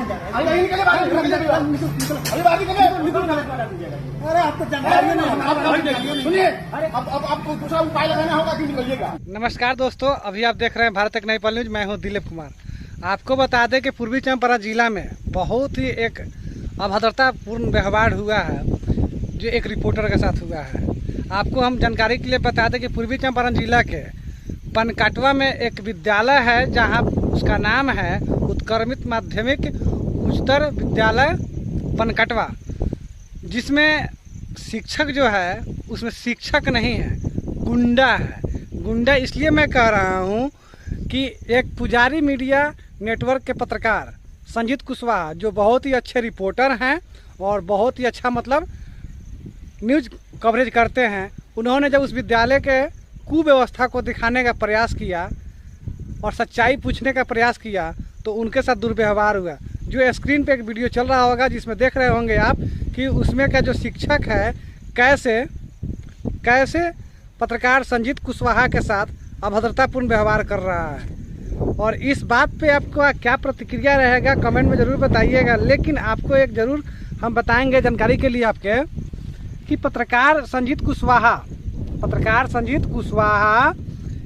अरे आपको जानकारी नहीं, सुनिए अब दूसरा उपाय लगाना होगा कि निकलिएगा। नमस्कार दोस्तों, अभी आप देख रहे हैं भारत एक नई पल न्यूज। मैं हूं दिलीप कुमार। आपको बता दें कि पूर्वी चंपारण जिला में बहुत ही एक अभद्रतापूर्ण व्यवहार हुआ है जो एक रिपोर्टर के साथ हुआ है। आपको हम जानकारी के लिए बता दें कि पूर्वी चंपारण जिला के पनकटवा में एक विद्यालय है जहां उसका नाम है उत्क्रमित माध्यमिक उच्चतर विद्यालय पनकटवा, जिसमें शिक्षक जो है उसमें शिक्षक नहीं है, गुंडा है। गुंडा इसलिए मैं कह रहा हूं कि एक पुजारी मीडिया नेटवर्क के पत्रकार संजीत कुशवाहा जो बहुत ही अच्छे रिपोर्टर हैं और बहुत ही अच्छा मतलब न्यूज कवरेज करते हैं, उन्होंने जब उस विद्यालय के कुव्यवस्था को दिखाने का प्रयास किया और सच्चाई पूछने का प्रयास किया तो उनके साथ दुर्व्यवहार हुआ। जो स्क्रीन पे एक वीडियो चल रहा होगा जिसमें देख रहे होंगे आप कि उसमें का जो शिक्षक है कैसे पत्रकार संजीत कुशवाहा के साथ अभद्रतापूर्ण व्यवहार कर रहा है। और इस बात पे आपको क्या प्रतिक्रिया रहेगा कमेंट में ज़रूर बताइएगा। लेकिन आपको एक ज़रूर हम बताएंगे जानकारी के लिए आपके कि पत्रकार संजीत कुशवाहा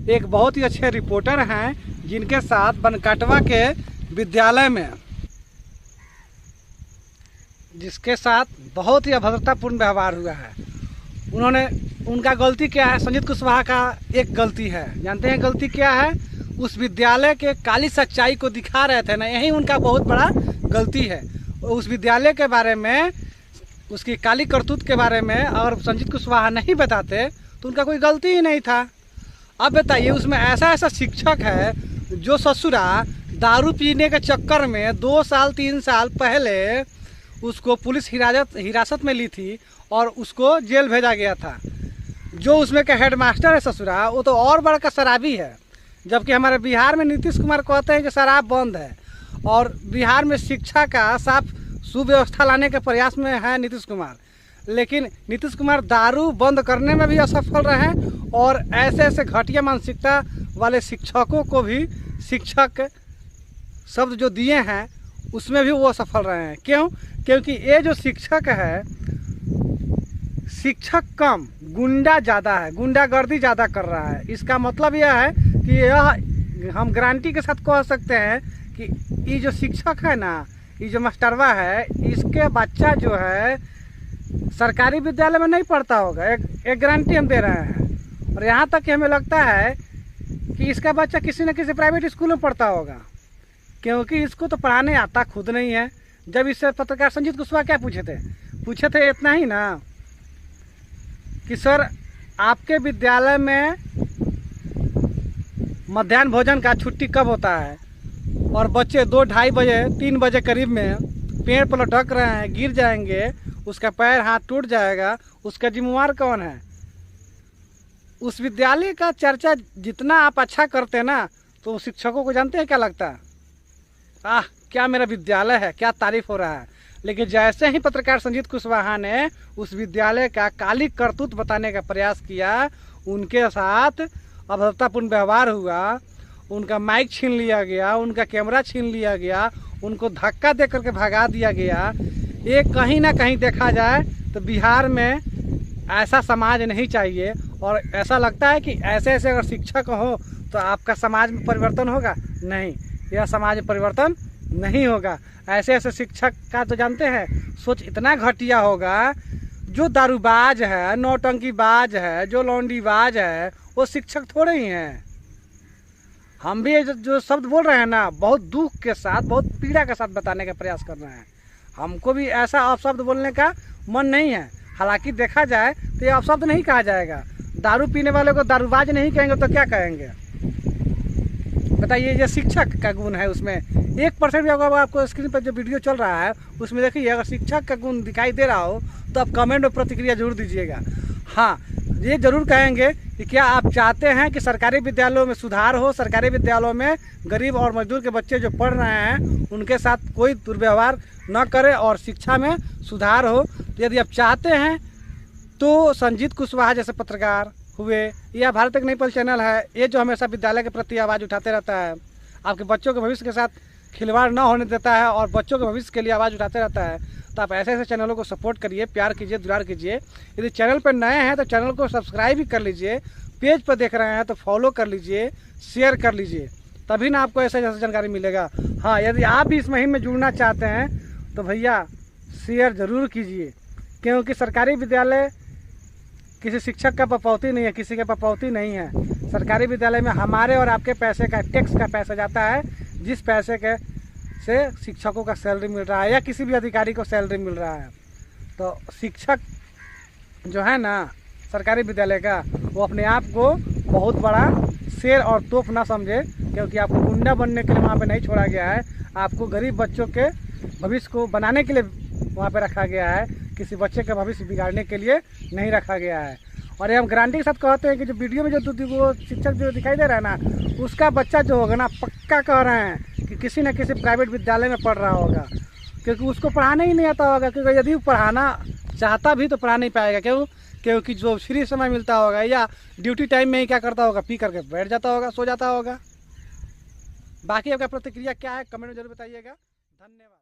एक बहुत ही अच्छे रिपोर्टर हैं जिनके साथ बनकटवा के विद्यालय में जिसके साथ बहुत ही अभद्रतापूर्ण व्यवहार हुआ है। उनका गलती क्या है? संजीत कुशवाहा का एक गलती है, जानते हैं गलती क्या है? उस विद्यालय के काली सच्चाई को दिखा रहे थे ना, यही उनका बहुत बड़ा गलती है। उस विद्यालय के बारे में, उसकी काली करतूत के बारे में अगर संजीत कुशवाहा नहीं बताते तो उनका कोई गलती ही नहीं था। अब बताइए, उसमें ऐसा शिक्षक है जो ससुरा दारू पीने के चक्कर में 2 साल 3 साल पहले उसको पुलिस हिरासत में ली थी और उसको जेल भेजा गया था। जो उसमें का हेडमास्टर है ससुरा, वो तो और बड़ा शराबी है। जबकि हमारे बिहार में नीतीश कुमार कहते हैं कि शराब बंद है और बिहार में शिक्षा का साफ सुव्यवस्था लाने के प्रयास में है नीतीश कुमार। लेकिन नीतीश कुमार दारू बंद करने में भी असफल रहे और ऐसे घटिया मानसिकता वाले शिक्षकों को भी शिक्षक शब्द जो दिए हैं उसमें भी वो असफल रहे हैं। क्यों? क्योंकि ये जो शिक्षक है, शिक्षक कम, गुंडा ज़्यादा है, गुंडागर्दी ज़्यादा कर रहा है। इसका मतलब यह है कि यह हम गारंटी के साथ कह सकते हैं कि ये जो शिक्षक है ना, ये जो मास्टरवा है, इसके बच्चा जो है सरकारी विद्यालय में नहीं पढ़ता होगा। एक गारंटी हम दे रहे हैं। और यहाँ तक कि हमें लगता है कि इसका बच्चा किसी न किसी प्राइवेट स्कूल में पढ़ता होगा, क्योंकि इसको तो पढ़ाने आता खुद नहीं है। जब इससे पत्रकार संजीत कुशवाहा क्या पूछे थे इतना ही ना कि सर आपके विद्यालय में मध्याह्न भोजन का छुट्टी कब होता है? और बच्चे 2, 2:30 बजे 3 बजे करीब में पेड़ पर लटक रहे हैं, गिर जाएंगे, उसका पैर हाथ टूट जाएगा, उसका जिम्मेवार कौन है? उस विद्यालय का चर्चा जितना आप अच्छा करते ना तो शिक्षकों को जानते हैं क्या लगता है? क्या मेरा विद्यालय है, क्या तारीफ हो रहा है। लेकिन जैसे ही पत्रकार संजीत कुशवाहा ने उस विद्यालय का काली करतूत बताने का प्रयास किया, उनके साथ अभद्रतापूर्ण व्यवहार हुआ, उनका माइक छीन लिया गया, उनका कैमरा छीन लिया गया, उनको धक्का दे करके भगा दिया गया। ये कहीं ना कहीं देखा जाए तो बिहार में ऐसा समाज नहीं चाहिए। और ऐसा लगता है कि ऐसे अगर शिक्षक हो तो आपका समाज में परिवर्तन होगा। नहीं, यह समाज में परिवर्तन नहीं होगा। ऐसे शिक्षक का तो जानते हैं सोच इतना घटिया होगा। जो दारूबाज है, नौटंकीबाज है, जो लौंडीबाज है, वो शिक्षक थोड़े ही हैं। हम भी जो शब्द बोल रहे हैं ना, बहुत दुख के साथ, बहुत पीड़ा के साथ बताने का प्रयास कर रहे हैं। हमको भी ऐसा अपशब्द बोलने का मन नहीं है। हालांकि देखा जाए तो ये अपशब्द नहीं कहा जाएगा। दारू पीने वाले को दारूबाज नहीं कहेंगे तो क्या कहेंगे? बताइए, ये शिक्षक का गुण है। उसमें 1% भी अगर आपको स्क्रीन पर जो वीडियो चल रहा है उसमें देखिए, अगर शिक्षक का गुण दिखाई दे रहा हो तो आप कमेंट में प्रतिक्रिया जरूर दीजिएगा। हाँ, ये जरूर कहेंगे कि क्या आप चाहते हैं कि सरकारी विद्यालयों में सुधार हो, सरकारी विद्यालयों में गरीब और मजदूर के बच्चे जो पढ़ रहे हैं उनके साथ कोई दुर्व्यवहार न करे और शिक्षा में सुधार हो। यदि आप चाहते हैं तो संजीत कुशवाहा जैसे पत्रकार हुए, यह भारत एक नई पल चैनल है, ये जो हमेशा विद्यालय के प्रति आवाज़ उठाते रहता है, आपके बच्चों के भविष्य के साथ खिलवाड़ न होने देता है और बच्चों के भविष्य के लिए आवाज़ उठाते रहता है। तो आप ऐसे ऐसे चैनलों को सपोर्ट करिए, प्यार कीजिए, दुलार कीजिए। यदि चैनल पर नए हैं तो चैनल को सब्सक्राइब भी कर लीजिए, पेज पर देख रहे हैं तो फॉलो कर लीजिए, शेयर कर लीजिए, तभी ना आपको ऐसा जैसा जानकारी मिलेगा। हाँ, यदि आप भी इस मुहिम में जुड़ना चाहते हैं तो भैया शेयर ज़रूर कीजिए, क्योंकि सरकारी विद्यालय किसी शिक्षक का पपौती नहीं है, किसी का पपौती नहीं है। सरकारी विद्यालय में हमारे और आपके पैसे का, टैक्स का पैसा जाता है, जिस पैसे के से शिक्षकों का सैलरी मिल रहा है या किसी भी अधिकारी को सैलरी मिल रहा है। तो शिक्षक जो है ना सरकारी विद्यालय का, वो अपने आप को बहुत बड़ा शेर और तोप ना समझे, क्योंकि आपको गुंडा बनने के लिए वहाँ पे नहीं छोड़ा गया है। आपको गरीब बच्चों के भविष्य को बनाने के लिए वहाँ पे रखा गया है, किसी बच्चे का भविष्य बिगाड़ने के लिए नहीं रखा गया है। और ये हम गारंटी के साथ कहते हैं कि जो वीडियो में जो वो शिक्षक जो दिखाई दे रहा है ना, उसका बच्चा जो होगा ना, पक्का कह रहे हैं कि किसी न किसी प्राइवेट विद्यालय में पढ़ रहा होगा, क्योंकि उसको पढ़ाना ही नहीं आता होगा। क्योंकि यदि पढ़ाना चाहता भी तो पढ़ा नहीं पाएगा। क्यों? क्योंकि जो फ्री समय मिलता होगा या ड्यूटी टाइम में ही क्या करता होगा, पी करके बैठ जाता होगा, सो जाता होगा। बाकी आपका प्रतिक्रिया क्या है कमेंट में जरूर बताइएगा। धन्यवाद।